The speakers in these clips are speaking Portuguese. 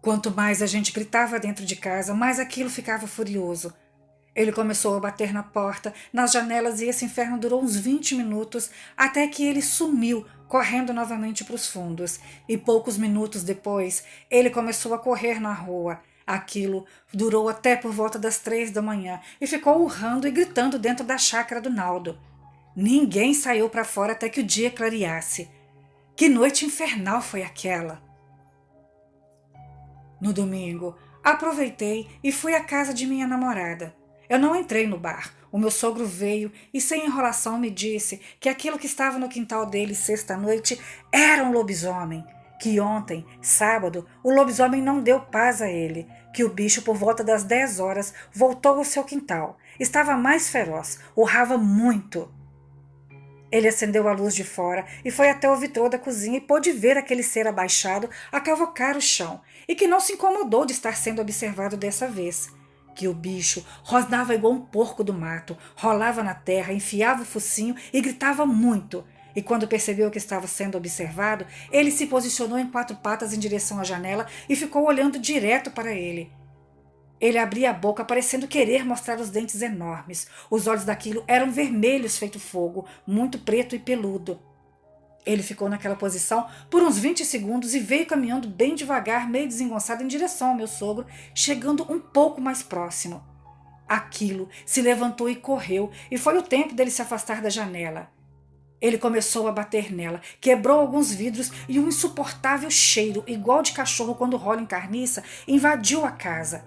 Quanto mais a gente gritava dentro de casa, mais aquilo ficava furioso. Ele começou a bater na porta, nas janelas, e esse inferno durou uns 20 minutos, até que ele sumiu, correndo novamente para os fundos. E poucos minutos depois, ele começou a correr na rua. Aquilo durou até por volta das 3 da manhã e ficou urrando e gritando dentro da chácara do Naldo. Ninguém saiu para fora até que o dia clareasse. Que noite infernal foi aquela! No domingo, aproveitei e fui à casa de minha namorada. Eu não entrei no bar. O meu sogro veio e, sem enrolação, me disse que aquilo que estava no quintal dele sexta-noite era um lobisomem. Que ontem, sábado, o lobisomem não deu paz a ele. Que o bicho, por volta das 10 horas, voltou ao seu quintal. Estava mais feroz, urrava muito. Ele acendeu a luz de fora e foi até o vitrô da cozinha e pôde ver aquele ser abaixado a cavocar o chão, e que não se incomodou de estar sendo observado dessa vez. Que o bicho rosnava igual um porco do mato, rolava na terra, enfiava o focinho e gritava muito. E quando percebeu que estava sendo observado, ele se posicionou em 4 patas em direção à janela e ficou olhando direto para ele. Ele abria a boca, parecendo querer mostrar os dentes enormes. Os olhos daquilo eram vermelhos feito fogo, muito preto e peludo. Ele ficou naquela posição por uns 20 segundos e veio caminhando bem devagar, meio desengonçado, em direção ao meu sogro, chegando um pouco mais próximo. Aquilo se levantou e correu, e foi o tempo dele se afastar da janela. Ele começou a bater nela, quebrou alguns vidros e um insuportável cheiro, igual de cachorro quando rola em carniça, invadiu a casa.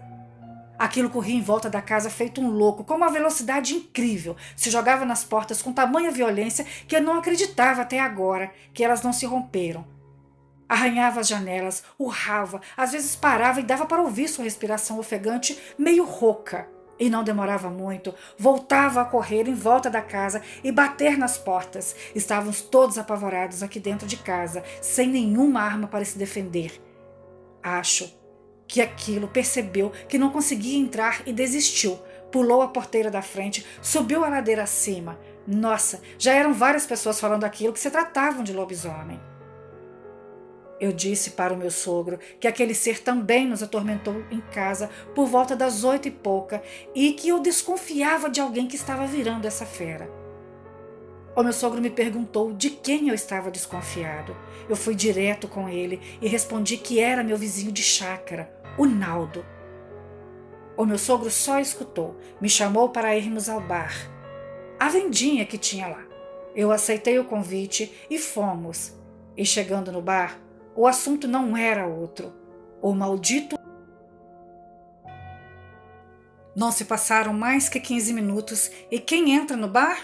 Aquilo corria em volta da casa feito um louco, com uma velocidade incrível. Se jogava nas portas com tamanha violência que eu não acreditava até agora que elas não se romperam. Arranhava as janelas, urrava, às vezes parava e dava para ouvir sua respiração ofegante, meio rouca. E não demorava muito, voltava a correr em volta da casa e bater nas portas. Estávamos todos apavorados aqui dentro de casa, sem nenhuma arma para se defender. Acho que aquilo percebeu que não conseguia entrar e desistiu. Pulou a porteira da frente, subiu a ladeira acima. Nossa, já eram várias pessoas falando aquilo, que se tratavam de lobisomem. Eu disse para o meu sogro que aquele ser também nos atormentou em casa por volta das 8 e pouca e que eu desconfiava de alguém que estava virando essa fera. O meu sogro me perguntou de quem eu estava desconfiado. Eu fui direto com ele e respondi que era meu vizinho de chácara, o Naldo. O meu sogro só escutou, me chamou para irmos ao bar, a vendinha que tinha lá. Eu aceitei o convite e fomos. E chegando no bar, o assunto não era outro. O maldito... Não se passaram mais que 15 minutos e quem entra no bar?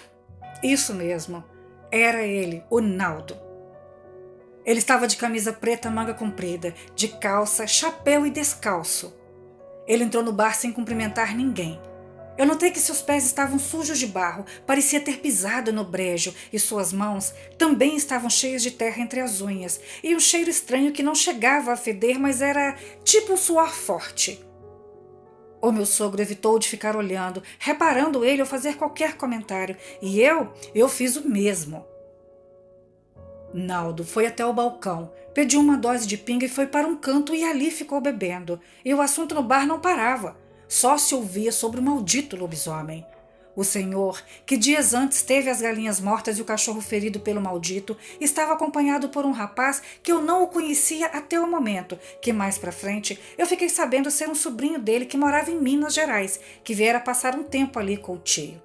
Isso mesmo, era ele, o Naldo. Ele estava de camisa preta manga comprida, de calça, chapéu e descalço. Ele entrou no bar sem cumprimentar ninguém. Eu notei que seus pés estavam sujos de barro, parecia ter pisado no brejo, e suas mãos também estavam cheias de terra entre as unhas, e um cheiro estranho que não chegava a feder, mas era tipo um suor forte. O meu sogro evitou de ficar olhando, reparando ele ou fazer qualquer comentário, e eu fiz o mesmo. Naldo foi até o balcão, pediu uma dose de pinga e foi para um canto e ali ficou bebendo. E o assunto no bar não parava. Só se ouvia sobre o maldito lobisomem. O senhor, que dias antes teve as galinhas mortas e o cachorro ferido pelo maldito, estava acompanhado por um rapaz que eu não o conhecia até o momento, que mais pra frente eu fiquei sabendo ser um sobrinho dele que morava em Minas Gerais, que viera passar um tempo ali com o tio.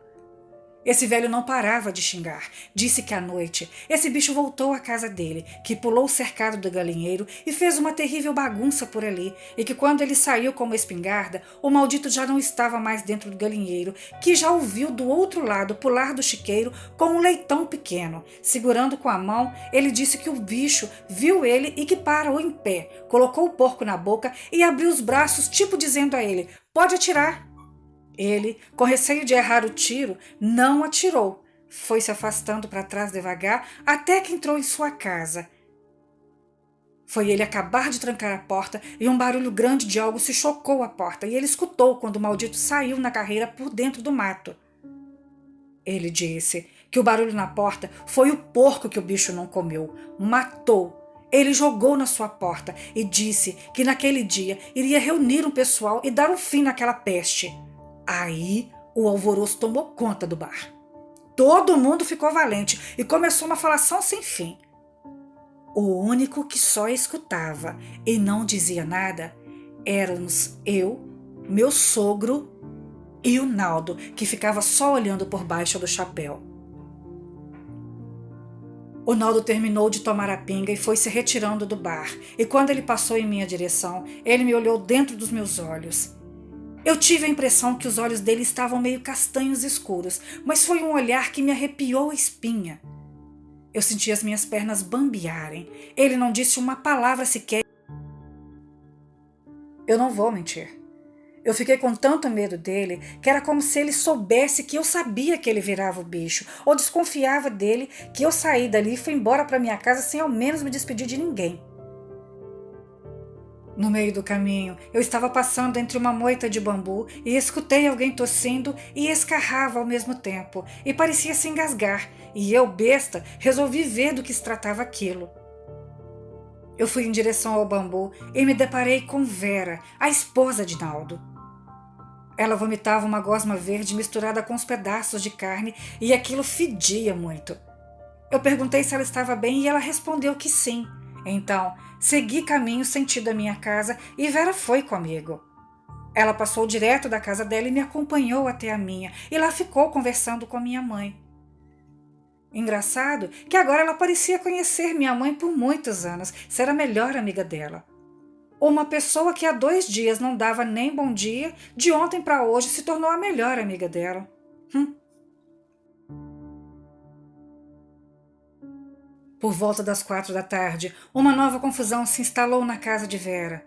Esse velho não parava de xingar. Disse que à noite esse bicho voltou à casa dele, que pulou o cercado do galinheiro e fez uma terrível bagunça por ali, e que quando ele saiu com uma espingarda, o maldito já não estava mais dentro do galinheiro, que já o viu do outro lado pular do chiqueiro com um leitão pequeno. Segurando com a mão, ele disse que o bicho viu ele e que parou em pé, colocou o porco na boca e abriu os braços, tipo dizendo a ele: "Pode atirar." Ele, com receio de errar o tiro, não atirou. Foi se afastando para trás devagar até que entrou em sua casa. Foi ele acabar de trancar a porta e um barulho grande de algo se chocou a porta, e ele escutou quando o maldito saiu na carreira por dentro do mato. Ele disse que o barulho na porta foi o porco que o bicho não comeu. Matou. Ele jogou na sua porta e disse que naquele dia iria reunir um pessoal e dar um fim naquela peste. Aí o alvoroço tomou conta do bar. Todo mundo ficou valente e começou uma falação sem fim. O único que só escutava e não dizia nada éramos eu, meu sogro e o Naldo, que ficava só olhando por baixo do chapéu. O Naldo terminou de tomar a pinga e foi se retirando do bar, e quando ele passou em minha direção, ele me olhou dentro dos meus olhos. Eu tive a impressão que os olhos dele estavam meio castanhos escuros, mas foi um olhar que me arrepiou a espinha. Eu senti as minhas pernas bambearem. Ele não disse uma palavra sequer. Eu não vou mentir. Eu fiquei com tanto medo dele que era como se ele soubesse que eu sabia que ele virava o bicho, ou desconfiava dele, que eu saí dali e fui embora para minha casa sem ao menos me despedir de ninguém. No meio do caminho, eu estava passando entre uma moita de bambu e escutei alguém tossindo e escarrava ao mesmo tempo, e parecia se engasgar, e eu, besta, resolvi ver do que se tratava aquilo. Eu fui em direção ao bambu e me deparei com Vera, a esposa de Naldo. Ela vomitava uma gosma verde misturada com os pedaços de carne e aquilo fedia muito. Eu perguntei se ela estava bem e ela respondeu que sim. Então, segui caminho sentido à minha casa e Vera foi comigo. Ela passou direto da casa dela e me acompanhou até a minha, e lá ficou conversando com minha mãe. Engraçado que agora ela parecia conhecer minha mãe por muitos anos, ser a melhor amiga dela. Uma pessoa que há 2 dias não dava nem bom dia, de ontem para hoje se tornou a melhor amiga dela. Por volta das 4 da tarde, uma nova confusão se instalou na casa de Vera.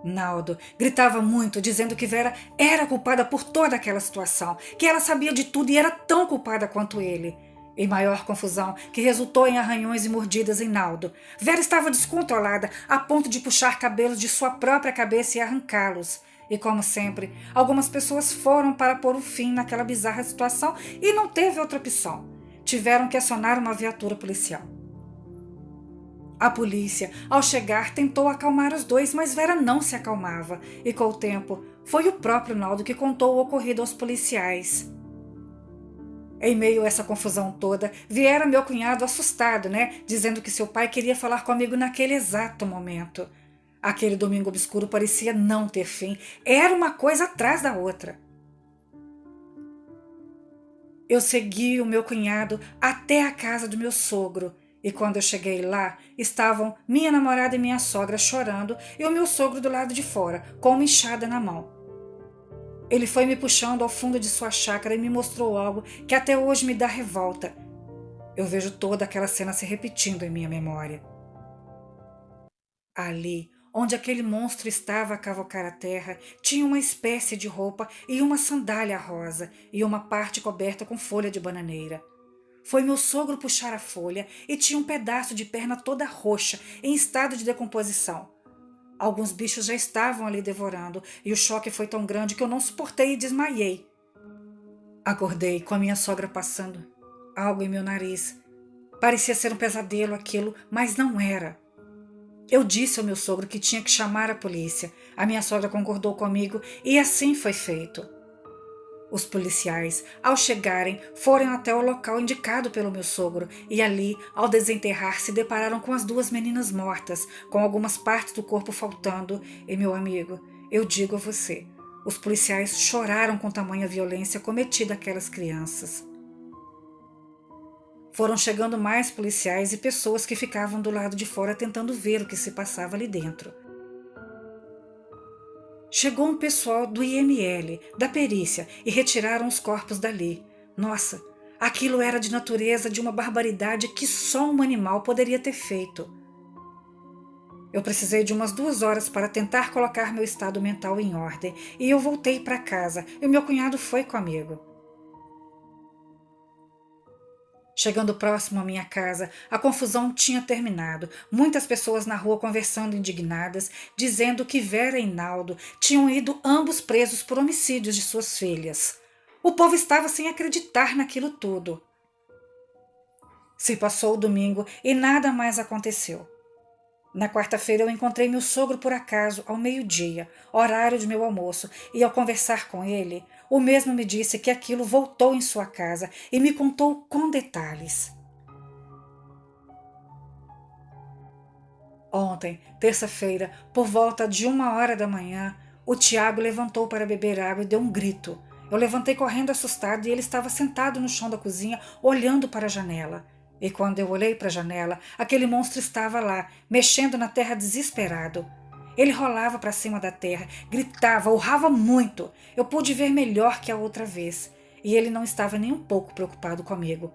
Naldo gritava muito, dizendo que Vera era culpada por toda aquela situação, que ela sabia de tudo e era tão culpada quanto ele. Em maior confusão, que resultou em arranhões e mordidas em Naldo. Vera estava descontrolada, a ponto de puxar cabelos de sua própria cabeça e arrancá-los. E como sempre, algumas pessoas foram para pôr um fim naquela bizarra situação e não teve outra opção. Tiveram que acionar uma viatura policial. A polícia, ao chegar, tentou acalmar os dois, mas Vera não se acalmava, e com o tempo, foi o próprio Naldo que contou o ocorrido aos policiais. Em meio a essa confusão toda, viera meu cunhado assustado, dizendo que seu pai queria falar comigo naquele exato momento. Aquele domingo obscuro parecia não ter fim, era uma coisa atrás da outra. Eu segui o meu cunhado até a casa do meu sogro, e quando eu cheguei lá, estavam minha namorada e minha sogra chorando e o meu sogro do lado de fora, com uma enxada na mão. Ele foi me puxando ao fundo de sua chácara e me mostrou algo que até hoje me dá revolta. Eu vejo toda aquela cena se repetindo em minha memória. Ali, onde aquele monstro estava a cavocar a terra, tinha uma espécie de roupa e uma sandália rosa e uma parte coberta com folha de bananeira. Foi meu sogro puxar a folha e tinha um pedaço de perna toda roxa, em estado de decomposição. Alguns bichos já estavam ali devorando, e o choque foi tão grande que eu não suportei e desmaiei. Acordei com a minha sogra passando algo em meu nariz. Parecia ser um pesadelo aquilo, mas não era. Eu disse ao meu sogro que tinha que chamar a polícia. A minha sogra concordou comigo e assim foi feito. Os policiais, ao chegarem, foram até o local indicado pelo meu sogro e ali, ao desenterrar, se depararam com as 2 meninas mortas, com algumas partes do corpo faltando. E, meu amigo, eu digo a você, os policiais choraram com tamanha violência cometida àquelas crianças. Foram chegando mais policiais e pessoas que ficavam do lado de fora tentando ver o que se passava ali dentro. Chegou um pessoal do IML, da perícia, e retiraram os corpos dali. Nossa, aquilo era de natureza de uma barbaridade que só um animal poderia ter feito. Eu precisei de umas 2 horas para tentar colocar meu estado mental em ordem, e eu voltei para casa, e o meu cunhado foi comigo. Chegando próximo à minha casa, a confusão tinha terminado. Muitas pessoas na rua conversando indignadas, dizendo que Vera e Naldo tinham ido ambos presos por homicídios de suas filhas. O povo estava sem acreditar naquilo tudo. Se passou o domingo e nada mais aconteceu. Na quarta-feira eu encontrei meu sogro por acaso ao meio-dia, horário de meu almoço, e ao conversar com ele, o mesmo me disse que aquilo voltou em sua casa e me contou com detalhes. Ontem, terça-feira, por volta de 1 hora da manhã, o Tiago levantou para beber água e deu um grito. Eu levantei correndo assustado e ele estava sentado no chão da cozinha, olhando para a janela. E quando eu olhei para a janela, aquele monstro estava lá, mexendo na terra desesperado. Ele rolava para cima da terra, gritava, urrava muito. Eu pude ver melhor que a outra vez. E ele não estava nem um pouco preocupado comigo.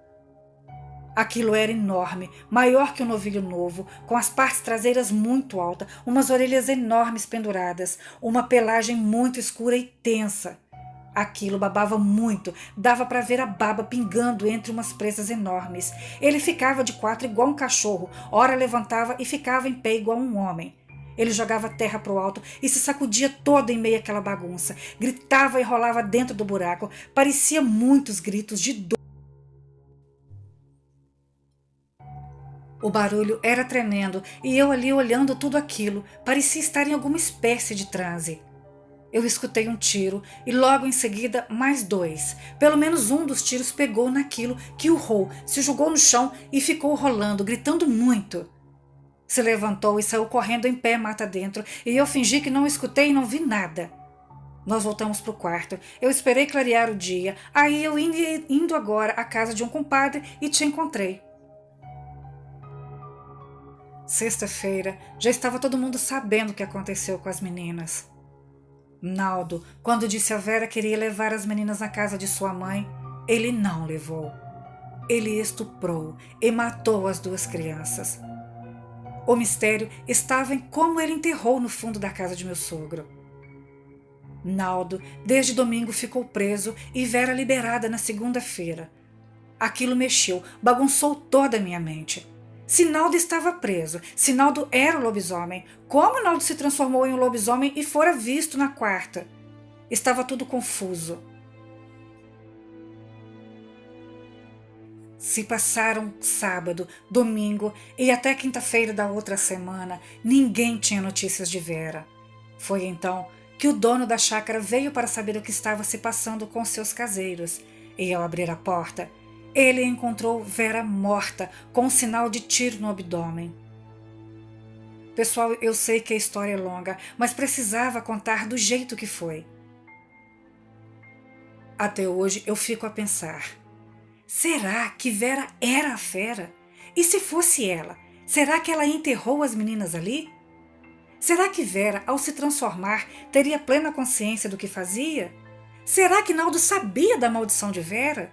Aquilo era enorme, maior que um novilho novo, com as partes traseiras muito altas, umas orelhas enormes penduradas, uma pelagem muito escura e tensa. Aquilo babava muito, dava para ver a baba pingando entre umas presas enormes. Ele ficava de quatro igual um cachorro, ora levantava e ficava em pé igual um homem. Ele jogava terra para o alto e se sacudia todo em meio àquela bagunça, gritava e rolava dentro do buraco, parecia muitos gritos de dor. O barulho era tremendo e eu ali olhando tudo aquilo, parecia estar em alguma espécie de transe. Eu escutei um tiro e logo em seguida mais dois. Pelo menos um dos tiros pegou naquilo que urrou, se jogou no chão e ficou rolando, gritando muito. Se levantou e saiu correndo em pé mata dentro e eu fingi que não escutei e não vi nada. Nós voltamos para o quarto. Eu esperei clarear o dia. Aí eu indo agora à casa de um compadre e te encontrei. Sexta-feira, já estava todo mundo sabendo o que aconteceu com as meninas. Naldo, quando disse a Vera que iria levar as meninas na casa de sua mãe, ele não levou. Ele estuprou e matou as duas crianças. O mistério estava em como ele enterrou no fundo da casa de meu sogro. Naldo, desde domingo, ficou preso e Vera liberada na segunda-feira. Aquilo mexeu, bagunçou toda a minha mente. Se Naldo estava preso, se Naldo era o lobisomem, como Naldo se transformou em um lobisomem e fora visto na quarta? Estava tudo confuso. Se passaram sábado, domingo e até quinta-feira da outra semana, ninguém tinha notícias de Vera. Foi então que o dono da chácara veio para saber o que estava se passando com seus caseiros, e ao abrir a porta, ele encontrou Vera morta, com um sinal de tiro no abdômen. Pessoal, eu sei que a história é longa, mas precisava contar do jeito que foi. Até hoje eu fico a pensar, será que Vera era a fera? E se fosse ela, será que ela enterrou as meninas ali? Será que Vera, ao se transformar, teria plena consciência do que fazia? Será que Naldo sabia da maldição de Vera?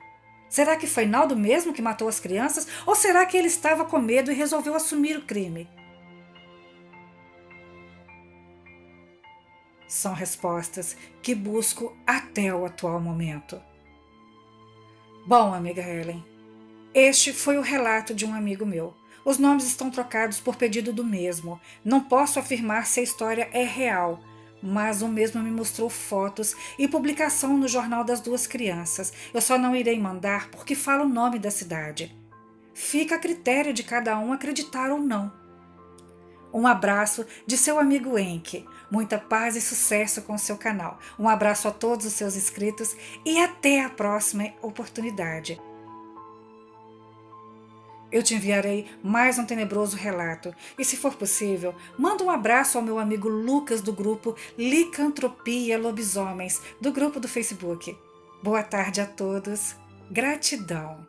Será que foi Naldo mesmo que matou as crianças? Ou será que ele estava com medo e resolveu assumir o crime? São respostas que busco até o atual momento. Bom, amiga Helen, este foi o relato de um amigo meu. Os nomes estão trocados por pedido do mesmo. Não posso afirmar se a história é real, mas o mesmo me mostrou fotos e publicação no jornal das duas crianças. Eu só não irei mandar porque fala o nome da cidade. Fica a critério de cada um acreditar ou não. Um abraço de seu amigo Enki. Muita paz e sucesso com o seu canal. Um abraço a todos os seus inscritos e até a próxima oportunidade. Eu te enviarei mais um tenebroso relato e, se for possível, manda um abraço ao meu amigo Lucas do grupo Licantropia Lobisomens, do grupo do Facebook. Boa tarde a todos. Gratidão.